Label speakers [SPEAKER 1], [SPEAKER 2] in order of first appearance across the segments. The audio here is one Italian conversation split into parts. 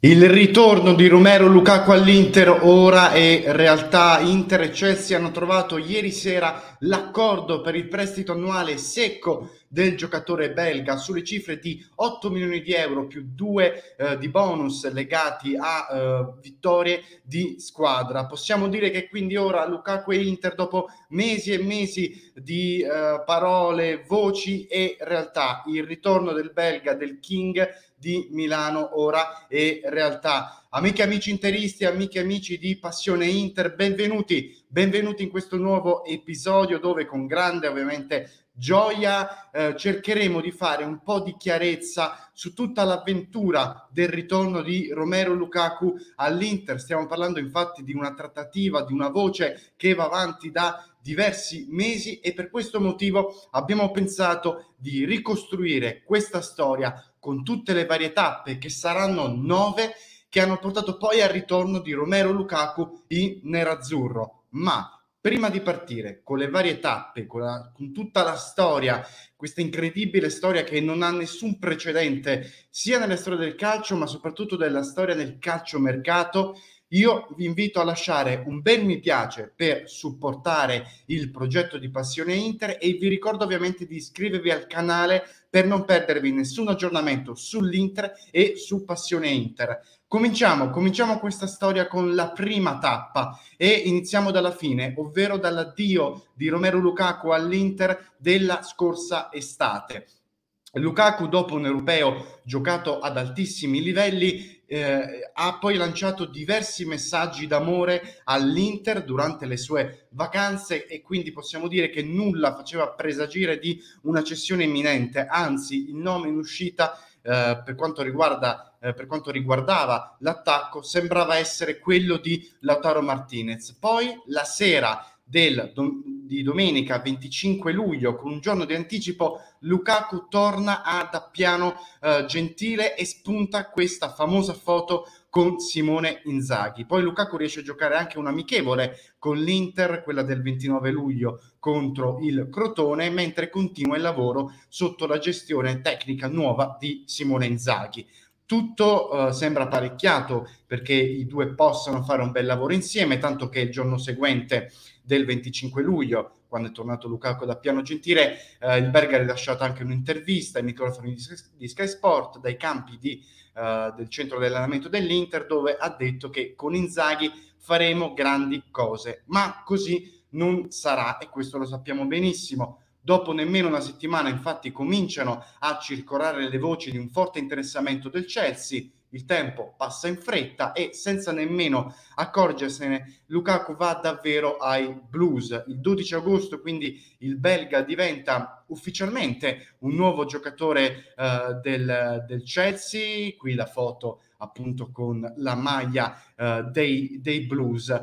[SPEAKER 1] Il ritorno di Romelu Lukaku all'Inter ora è realtà. Inter e Chelsea hanno trovato ieri sera l'accordo per il prestito annuale secco del giocatore belga sulle cifre di 8 milioni di euro più 2 di bonus legati a vittorie di squadra. Possiamo dire che quindi ora Lukaku e Inter, dopo mesi e mesi di parole, voci e realtà, il ritorno del belga, del King di Milano ora è realtà. Amiche e amici interisti, amiche e amici di Passione Inter, benvenuti in questo nuovo episodio dove con grande ovviamente gioia cercheremo di fare un po' di chiarezza su tutta l'avventura del ritorno di Romelu Lukaku all'Inter. Stiamo parlando infatti di una trattativa, di una voce che va avanti da diversi mesi e per questo motivo abbiamo pensato di ricostruire questa storia con tutte le varie tappe, che saranno 9, che hanno portato poi al ritorno di Romelu Lukaku in nerazzurro. Ma prima di partire con le varie tappe, con tutta la storia, questa incredibile storia che non ha nessun precedente sia nella storia del calcio ma soprattutto della storia del calciomercato, io vi invito a lasciare un bel mi piace per supportare il progetto di Passione Inter e vi ricordo ovviamente di iscrivervi al canale per non perdervi nessun aggiornamento sull'Inter e su Passione Inter. Cominciamo questa storia con la prima tappa e iniziamo dalla fine, ovvero dall'addio di Romelu Lukaku all'Inter della scorsa estate. Lukaku, dopo un europeo giocato ad altissimi livelli, ha poi lanciato diversi messaggi d'amore all'Inter durante le sue vacanze e quindi possiamo dire che nulla faceva presagire di una cessione imminente, anzi il nome in uscita per quanto riguardava l'attacco sembrava essere quello di Lautaro Martinez. Poi la sera di domenica 25 luglio, con un giorno di anticipo, Lukaku torna ad Appiano Gentile e spunta questa famosa foto con Simone Inzaghi. Poi Lukaku riesce a giocare anche un amichevole con l'Inter, quella del 29 luglio contro il Crotone, mentre continua il lavoro sotto la gestione tecnica nuova di Simone Inzaghi. Tutto sembra apparecchiato perché i due possano fare un bel lavoro insieme, tanto che il giorno seguente del 25 luglio, quando è tornato Lukaku da Piano Gentile, il Berger ha rilasciato anche un'intervista ai microfoni di Sky Sport dai campi del centro di allenamento dell'Inter, dove ha detto che con Inzaghi faremo grandi cose, ma così non sarà e questo lo sappiamo benissimo. Dopo nemmeno una settimana, infatti, cominciano a circolare le voci di un forte interessamento del Chelsea. Il tempo passa in fretta e senza nemmeno accorgersene Lukaku va davvero ai Blues. Il 12 agosto quindi il belga diventa ufficialmente un nuovo giocatore del Chelsea. Qui la foto appunto con la maglia dei Blues.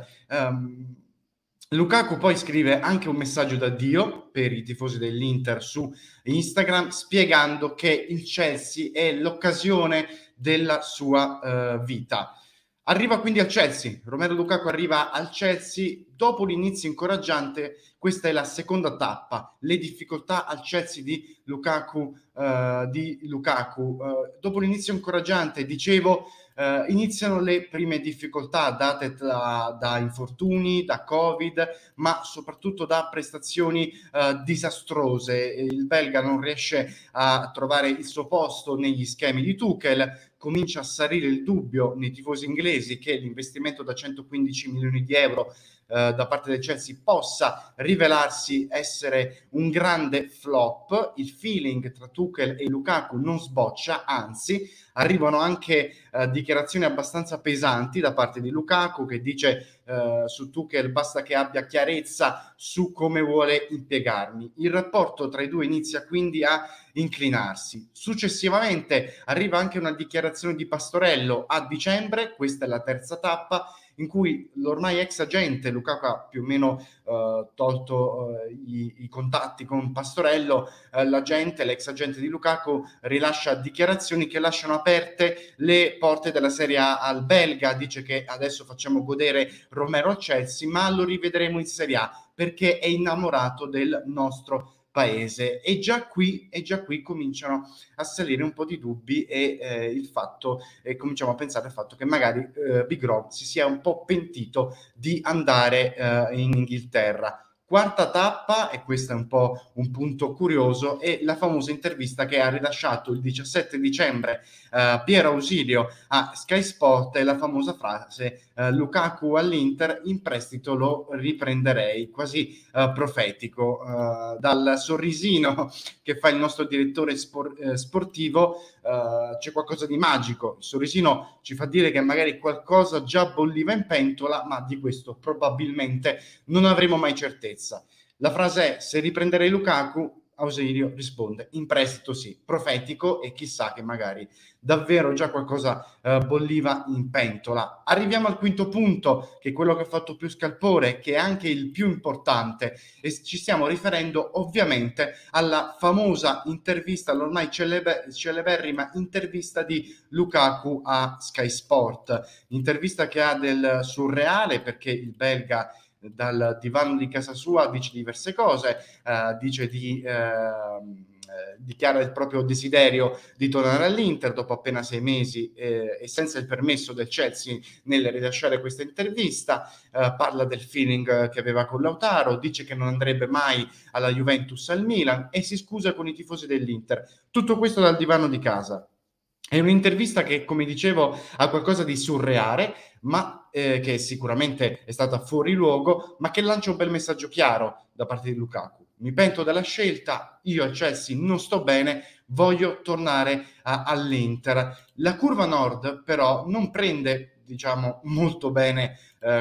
[SPEAKER 1] Lukaku poi scrive anche un messaggio d'addio per i tifosi dell'Inter su Instagram, spiegando che il Chelsea è l'occasione della sua vita. Arriva quindi al Chelsea, Romelu Lukaku arriva al Chelsea dopo l'inizio incoraggiante. Questa è la seconda tappa, le difficoltà al Chelsea di Lukaku. Dopo l'inizio incoraggiante, dicevo, iniziano le prime difficoltà date da infortuni, da Covid, ma soprattutto da prestazioni disastrose. Il belga non riesce a trovare il suo posto negli schemi di Tuchel, comincia a salire il dubbio nei tifosi inglesi che l'investimento da 115 milioni di euro da parte del Chelsea possa rivelarsi essere un grande flop. Il feeling tra Tuchel e Lukaku non sboccia, anzi arrivano anche dichiarazioni abbastanza pesanti da parte di Lukaku, che dice su Tuchel basta che abbia chiarezza su come vuole impiegarmi. Il rapporto tra i due inizia quindi a inclinarsi. Successivamente arriva anche una dichiarazione di Pastorello a dicembre, questa è la terza tappa, in cui l'ormai ex agente Lukaku ha più o meno tolto i contatti con Pastorello. L'ex agente di Lukaku rilascia dichiarazioni che lasciano aperte le porte della Serie A al belga, dice che adesso facciamo godere Romero al Chelsea, ma lo rivedremo in Serie A perché è innamorato del nostro paese, e già qui cominciano a salire un po' di dubbi, e il fatto, cominciamo a pensare al fatto che magari Big Rob si sia un po' pentito di andare in Inghilterra. Quarta tappa, e questo è un po' un punto curioso, è la famosa intervista che ha rilasciato il 17 dicembre Piero Ausilio a Sky Sport, e la famosa frase Lukaku all'Inter, in prestito lo riprenderei, quasi profetico, dal sorrisino che fa il nostro direttore sportivo. C'è qualcosa di magico, il sorrisino ci fa dire che magari qualcosa già bolliva in pentola, ma di questo probabilmente non avremo mai certezza. La frase è: se riprenderei Lukaku, Ausilio risponde: in prestito sì, profetico, e chissà che magari davvero già qualcosa bolliva in pentola. Arriviamo al quinto punto, che è quello che ha fatto più scalpore, che è anche il più importante, e ci stiamo riferendo ovviamente alla famosa intervista, l'ormai celeberrima intervista di Lukaku a Sky Sport, intervista che ha del surreale, perché il belga dal divano di casa sua dice diverse cose, dichiara il proprio desiderio di tornare all'Inter dopo appena 6 mesi e senza il permesso del Chelsea nel rilasciare questa intervista. Parla del feeling che aveva con Lautaro, dice che non andrebbe mai alla Juventus, al Milan, e si scusa con i tifosi dell'Inter. Tutto questo dal divano di casa. È un'intervista che, come dicevo, ha qualcosa di surreale, ma che sicuramente è stata fuori luogo, ma che lancia un bel messaggio chiaro da parte di Lukaku. Mi pento della scelta, io al Chelsea non sto bene, voglio tornare all'Inter. La curva nord però non prende, diciamo, molto bene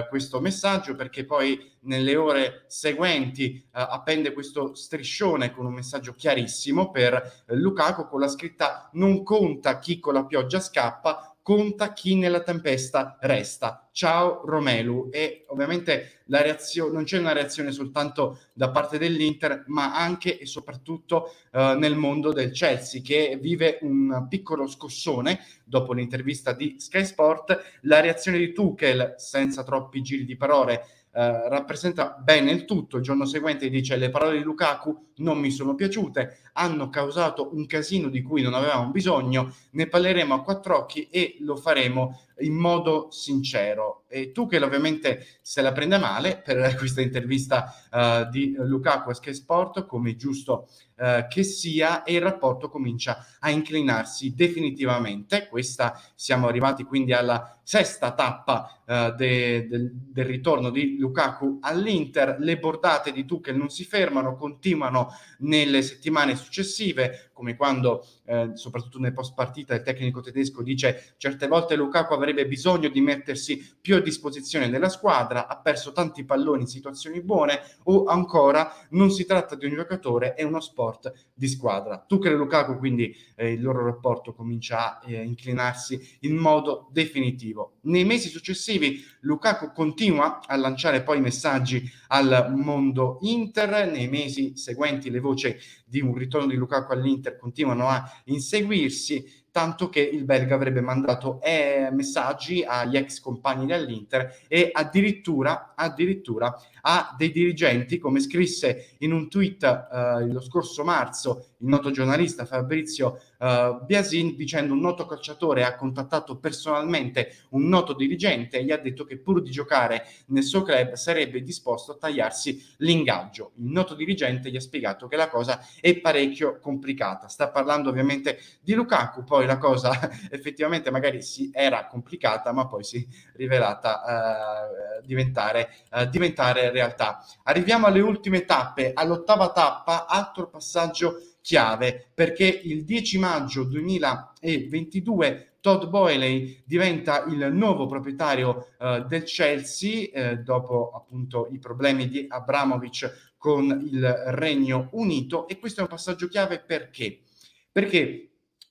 [SPEAKER 1] questo messaggio, perché poi nelle ore seguenti appende questo striscione con un messaggio chiarissimo per Lukaku, con la scritta: non conta chi con la pioggia scappa, conta chi nella tempesta resta. Ciao Romelu. E ovviamente la reazione, non c'è una reazione soltanto da parte dell'Inter, ma anche e soprattutto nel mondo del Chelsea, che vive un piccolo scossone dopo l'intervista di Sky Sport. La reazione di Tuchel, senza troppi giri di parole, rappresenta bene il tutto. Il giorno seguente dice: le parole di Lukaku non mi sono piaciute, hanno causato un casino di cui non avevamo bisogno, ne parleremo a quattro occhi e lo faremo in modo sincero. E Tuchel ovviamente se la prende male per questa intervista di Lukaku a Sky Sport, come giusto che sia, e il rapporto comincia a inclinarsi definitivamente. Siamo arrivati quindi alla sesta tappa del ritorno di Lukaku all'Inter. Le bordate di Tuchel non si fermano, continuano nelle settimane successive, come quando soprattutto nel post partita il tecnico tedesco dice: certe volte Lukaku avrebbe bisogno di mettersi più a disposizione della squadra, ha perso tanti palloni in situazioni buone, o ancora non si tratta di un giocatore, è uno sport di squadra. Tuchel e Lukaku quindi il loro rapporto comincia a inclinarsi in modo definitivo. Nei mesi successivi Lukaku continua a lanciare poi messaggi al mondo Inter. Nei mesi seguenti le voci di un ritorno di Lukaku all'Inter continuano a inseguirsi, tanto che il belga avrebbe mandato messaggi agli ex compagni dell'Inter e addirittura a dei dirigenti, come scrisse in un tweet lo scorso marzo il noto giornalista Fabrizio Biasin, dicendo: un noto calciatore ha contattato personalmente un noto dirigente e gli ha detto che pur di giocare nel suo club sarebbe disposto a tagliarsi l'ingaggio. Il noto dirigente gli ha spiegato che la cosa è parecchio complicata. Sta parlando ovviamente di Lukaku. Poi la cosa effettivamente magari era complicata, ma poi si è rivelata diventare realtà. Arriviamo alle ultime tappe, all'ottava tappa, altro passaggio chiave, perché il 10 maggio 2022 Todd Boehly diventa il nuovo proprietario del Chelsea, dopo appunto i problemi di Abramovich con il Regno Unito. E questo è un passaggio chiave perché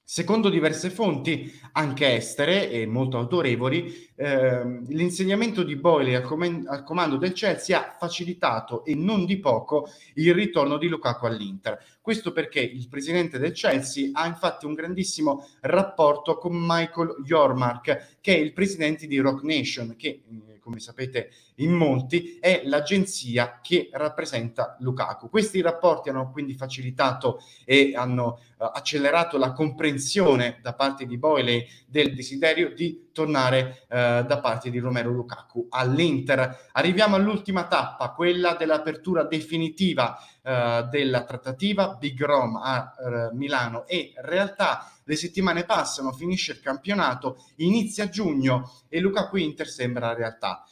[SPEAKER 1] secondo diverse fonti, anche estere e molto autorevoli, l'insegnamento di Boehly al comando del Chelsea ha facilitato, e non di poco, il ritorno di Lukaku all'Inter. Questo perché il presidente del Chelsea ha infatti un grandissimo rapporto con Michael Jormark, che è il presidente di Rock Nation, che come sapete in molti, è l'agenzia che rappresenta Lukaku. Questi rapporti hanno quindi facilitato e hanno accelerato la comprensione da parte di Boehly del desiderio di tornare da parte di Romelu Lukaku all'Inter. Arriviamo all'ultima tappa, quella dell'apertura definitiva della trattativa. Big Rom a Milano, e in realtà le settimane passano, finisce il campionato, inizia giugno e Lukaku Inter sembra realtà.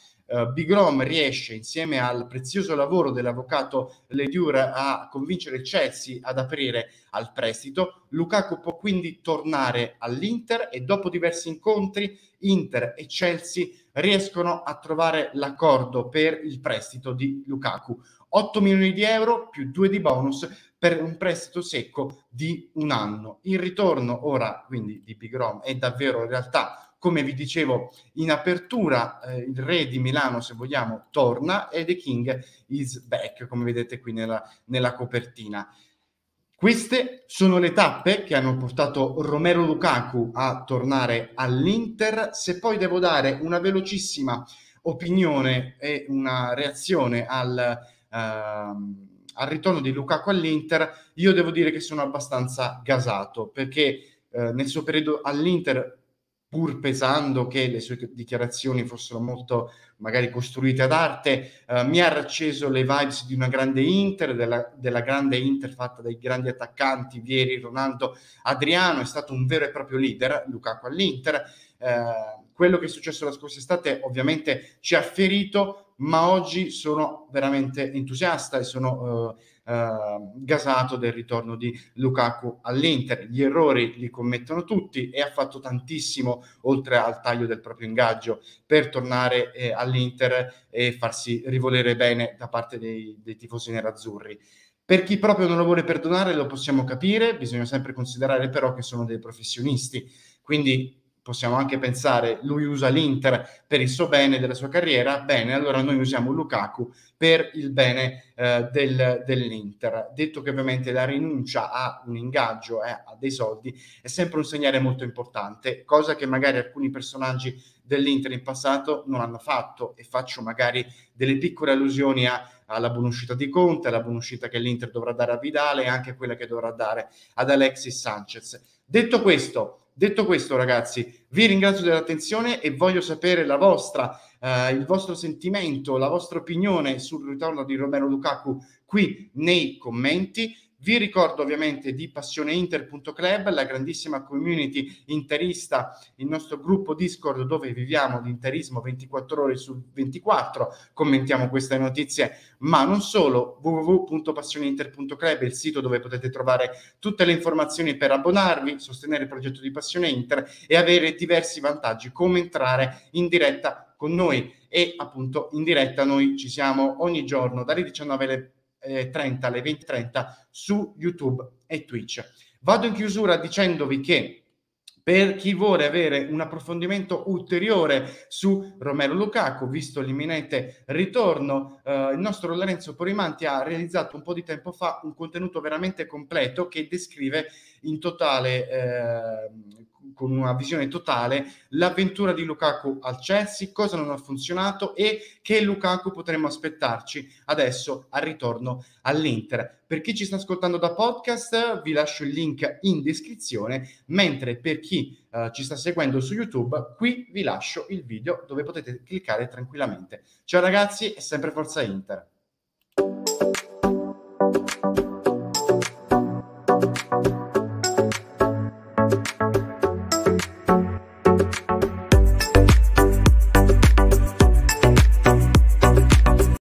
[SPEAKER 1] Big Rom riesce, insieme al prezioso lavoro dell'avvocato Lediur, a convincere il Chelsea ad aprire al prestito. Lukaku può quindi tornare all'Inter e dopo diversi incontri Inter e Chelsea riescono a trovare l'accordo per il prestito di Lukaku. 8 milioni di euro più 2 di bonus per un prestito secco di un anno. Il ritorno ora quindi di Big Rom è davvero, in realtà, come vi dicevo in apertura, il re di Milano, se vogliamo, torna e The King is back, come vedete qui nella copertina. Queste sono le tappe che hanno portato Romelu Lukaku a tornare all'Inter. Se poi devo dare una velocissima opinione e una reazione al ritorno di Lukaku all'Inter, io devo dire che sono abbastanza gasato, perché nel suo periodo all'Inter, pur pesando che le sue dichiarazioni fossero molto magari costruite ad arte, mi ha acceso le vibes di una grande Inter, della grande Inter fatta dai grandi attaccanti Vieri, Ronaldo, Adriano. È stato un vero e proprio leader Lukaku all'Inter. Quello che è successo la scorsa estate ovviamente ci ha ferito, ma oggi sono veramente entusiasta e sono gasato del ritorno di Lukaku all'Inter. Gli errori li commettono tutti e ha fatto tantissimo, oltre al taglio del proprio ingaggio, per tornare all'Inter e farsi rivolere bene da parte dei tifosi nerazzurri. Per chi proprio non lo vuole perdonare lo possiamo capire, bisogna sempre considerare però che sono dei professionisti, quindi possiamo anche pensare, lui usa l'Inter per il suo bene, della sua carriera, bene, allora noi usiamo Lukaku per il bene dell'Inter. Detto che ovviamente la rinuncia a un ingaggio, a dei soldi, è sempre un segnale molto importante, cosa che magari alcuni personaggi dell'Inter in passato non hanno fatto, e faccio magari delle piccole allusioni alla buonuscita di Conte, alla buonuscita che l'Inter dovrà dare a Vidal e anche quella che dovrà dare ad Alexis Sanchez. Detto questo, ragazzi, vi ringrazio dell'attenzione e voglio sapere il vostro sentimento, la vostra opinione sul ritorno di Romelu Lukaku qui nei commenti. Vi ricordo ovviamente di passioneinter.club, la grandissima community interista, il nostro gruppo Discord dove viviamo di interismo 24 ore su 24, commentiamo queste notizie, ma non solo. www.passioneinter.club è il sito dove potete trovare tutte le informazioni per abbonarvi, sostenere il progetto di Passione Inter e avere diversi vantaggi, come entrare in diretta con noi. E appunto in diretta noi ci siamo ogni giorno dalle 19:30 alle 20:30 su YouTube e Twitch. Vado in chiusura dicendovi che per chi vuole avere un approfondimento ulteriore su Romelu Lukaku, visto l'imminente ritorno, il nostro Lorenzo Porimanti ha realizzato un po' di tempo fa un contenuto veramente completo che descrive in totale, con una visione totale, l'avventura di Lukaku al Chelsea, cosa non ha funzionato e che Lukaku potremmo aspettarci adesso al ritorno all'Inter. Per chi ci sta ascoltando da podcast, vi lascio il link in descrizione, mentre per chi ci sta seguendo su YouTube, qui vi lascio il video dove potete cliccare tranquillamente. Ciao ragazzi e sempre Forza Inter!